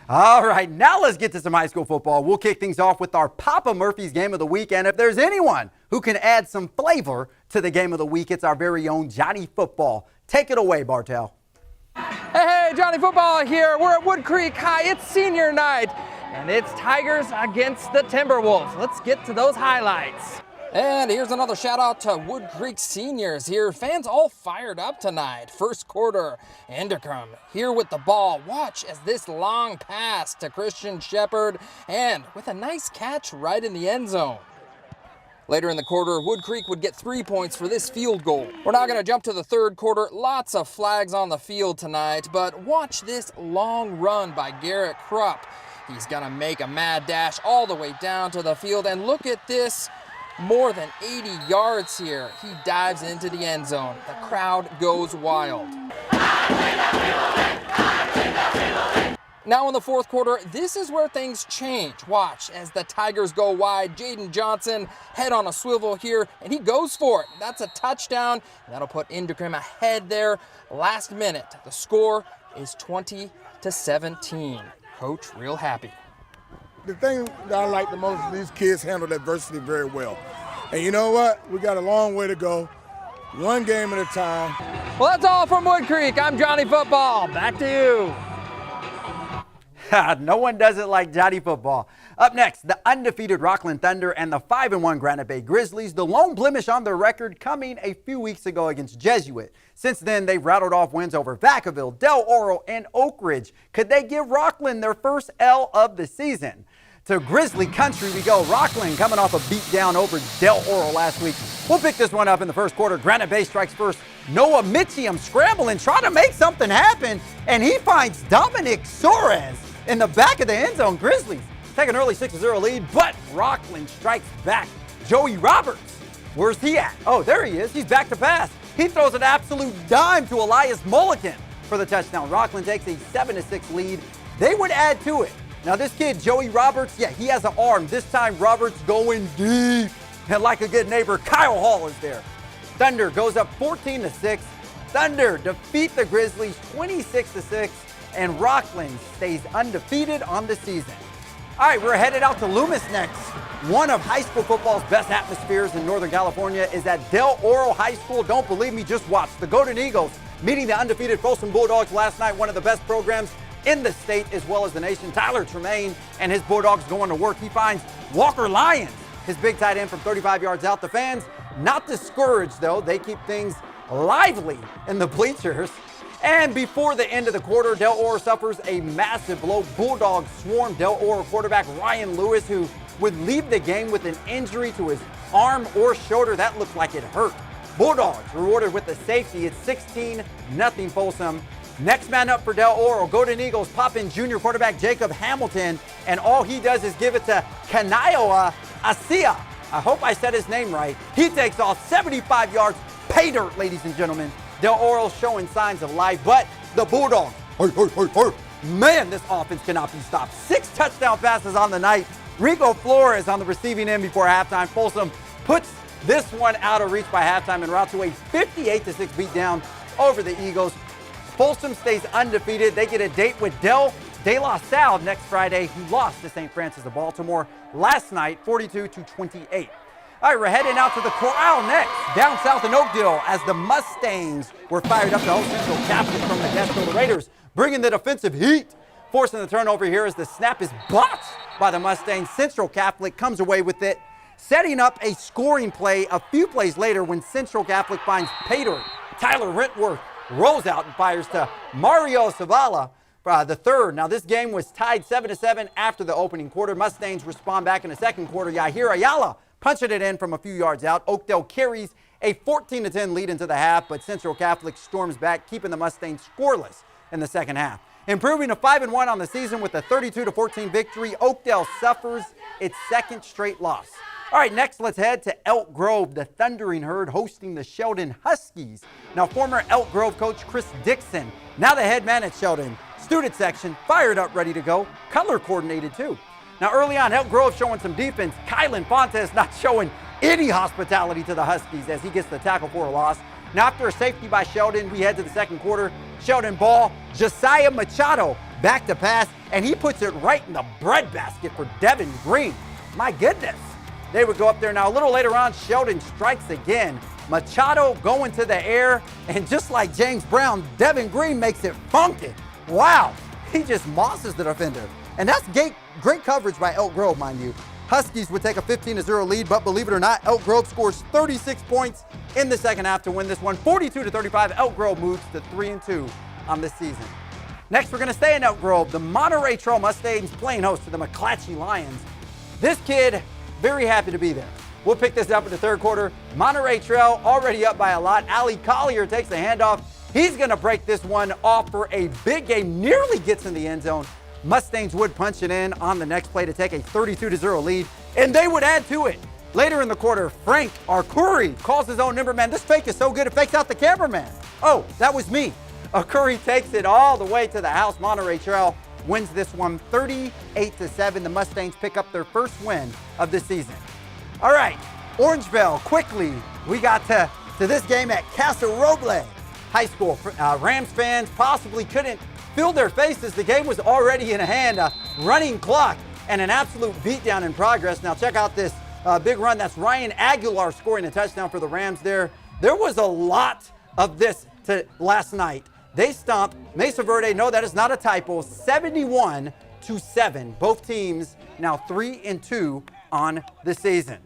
All right, now let's get to some high school football. We'll kick things off with our Papa Murphy's Game of the Week. And if there's anyone who can add some flavor to the Game of the Week, it's our very own Johnny Football. Take it away, Bartell. Hey, Johnny Football here. We're at Wood Creek High. It's senior night, and it's Tigers against the Timberwolves. Let's get to those highlights. And here's another shout out to Wood Creek seniors here. Fans all fired up tonight. First quarter, Indercrum here with the ball. Watch as this long pass to Christian Shepard, and with a nice catch right in the end zone. Later in the quarter, Wood Creek would get 3 points for this field goal. We're now going to jump to the third quarter. Lots of flags on the field tonight, but watch this long run by Garrett Krupp. He's going to make a mad dash all the way down to the field, and look at this. More than 80 yards here. He dives into the end zone. The crowd goes wild. Now in the fourth quarter, this is where things change. Watch as the Tigers go wide. Jaden Johnson head on a swivel here, and he goes for it. That's a touchdown. That'll put Indercrum ahead there. Last minute, the score is 20-17. Coach real happy. The thing that I like the most is these kids handled adversity very well. And you know what? We got a long way to go. One game at a time. Well, that's all from Wood Creek. I'm Johnny Football. Back to you. No one does it like Johnny Football. Up next, the undefeated Rockland Thunder and the 5-1 Granite Bay Grizzlies. The lone blemish on their record coming a few weeks ago against Jesuit. Since then, they've rattled off wins over Vacaville, Del Oro, and Oak Ridge. Could they give Rockland their first L of the season? To Grizzly Country we go. Rockland coming off a beatdown over Del Oro last week. We'll pick this one up in the first quarter. Granite Bay strikes first. Noah Mitchum scrambling, trying to make something happen, and he finds Dominic Suarez in the back of the end zone. Grizzlies take an early 6-0 lead, but Rockland strikes back. Joey Roberts, where's he at? Oh, there he is. He's back to pass. He throws an absolute dime to Elias Mulligan for the touchdown. Rockland takes a 7-6 lead. They would add to it. Now this kid, Joey Roberts, yeah, he has an arm. This time Roberts going deep. And like a good neighbor, Kyle Hall is there. Thunder goes up 14-6. Thunder defeat the Grizzlies 26-6. And Rockland stays undefeated on the season. All right, we're headed out to Loomis next. One of high school football's best atmospheres in Northern California is at Del Oro High School. Don't believe me, just watch. The Golden Eagles meeting the undefeated Folsom Bulldogs last night, one of the best programs in the state as well as the nation. Tyler Tremaine and his Bulldogs going to work. He finds Walker Lyons, his big tight end, from 35 yards out. The fans not discouraged, though. They keep things lively in the bleachers. And before the end of the quarter, Del Oro suffers a massive blow. Bulldogs swarm Del Oro quarterback Ryan Lewis, who would leave the game with an injury to his arm or shoulder. That looked like it hurt. Bulldogs rewarded with the safety. It's 16-0 Folsom. Next man up for Del Oro, Golden Eagles pop in junior quarterback Jacob Hamilton, and all he does is give it to Kanaioa Asia. I hope I said his name right. He takes off 75 yards, pay dirt, ladies and gentlemen. Del Oro showing signs of life, but the Bulldogs, man, this offense cannot be stopped. 6 touchdown passes on the night. Rico Flores on the receiving end before halftime. Folsom puts this one out of reach by halftime and routes to a 58-6 beatdown over the Eagles. Folsom stays undefeated. They get a date with Del De La Salle next Friday, who lost to St. Francis of Baltimore last night, 42-28. All right, we're heading out to the Corral next, down south in Oakdale, as the Mustangs were fired up to host Central Catholic from the Gaston Raiders, bringing the defensive heat. Forcing the turnover here as the snap is botched by the Mustangs. Central Catholic comes away with it, setting up a scoring play a few plays later when Central Catholic finds Pater. Tyler Rentworth rolls out and fires to Mario Zavala the third. Now this game was tied 7-7 after the opening quarter. Mustangs respond back in the second quarter. Yahir Ayala punching it in from a few yards out. Oakdale carries a 14-10 lead into the half, but Central Catholic storms back, keeping the Mustangs scoreless in the second half. Improving to 5-1 on the season with a 32-14 victory, Oakdale suffers its second straight loss. All right, next let's head to Elk Grove, the Thundering Herd hosting the Sheldon Huskies. Now former Elk Grove coach Chris Dixon, now the head man at Sheldon. Student section fired up, ready to go. Color coordinated too. Now early on, Elk Grove showing some defense. Kylan Fontes not showing any hospitality to the Huskies as he gets the tackle for a loss. Now after a safety by Sheldon, we head to the second quarter. Sheldon ball, Josiah Machado back to pass, and he puts it right in the breadbasket for Devin Green. My goodness. They would go up there. Now, a little later on, Sheldon strikes again. Machado going to the air, and just like James Brown, Devin Green makes it funky. Wow, he just mosses the defender. And that's great coverage by Elk Grove, mind you. Huskies would take a 15-0 lead, but believe it or not, Elk Grove scores 36 points in the second half to win this one. 42-35, Elk Grove moves to 3-2 on this season. Next, we're gonna stay in Elk Grove. The Monterey Trail Mustangs playing host to the McClatchy Lions. This kid, very happy to be there. We'll pick this up in the third quarter. Monterey Trail already up by a lot. Ali Collier takes the handoff. He's gonna break this one off for a big game, nearly gets in the end zone. Mustangs would punch it in on the next play to take a 32-0 lead, and they would add to it. Later in the quarter, Frank Arcuri calls his own number man. This fake is so good, it fakes out the cameraman. Oh, that was me. Arcuri takes it all the way to the house. Monterey Trail wins this one 38-7. The Mustangs pick up their first win of the season. All right, Orangeville, quickly, we got to this game at Casa Roble High School. Rams fans possibly couldn't feel their faces. The game was already in hand, a running clock, and an absolute beatdown in progress. Now check out this big run. That's Ryan Aguilar scoring a touchdown for the Rams there. There was a lot of this last night. They stomped Mesa Verde. No, that is not a typo. 71-7. Both teams now 3-2 on the season.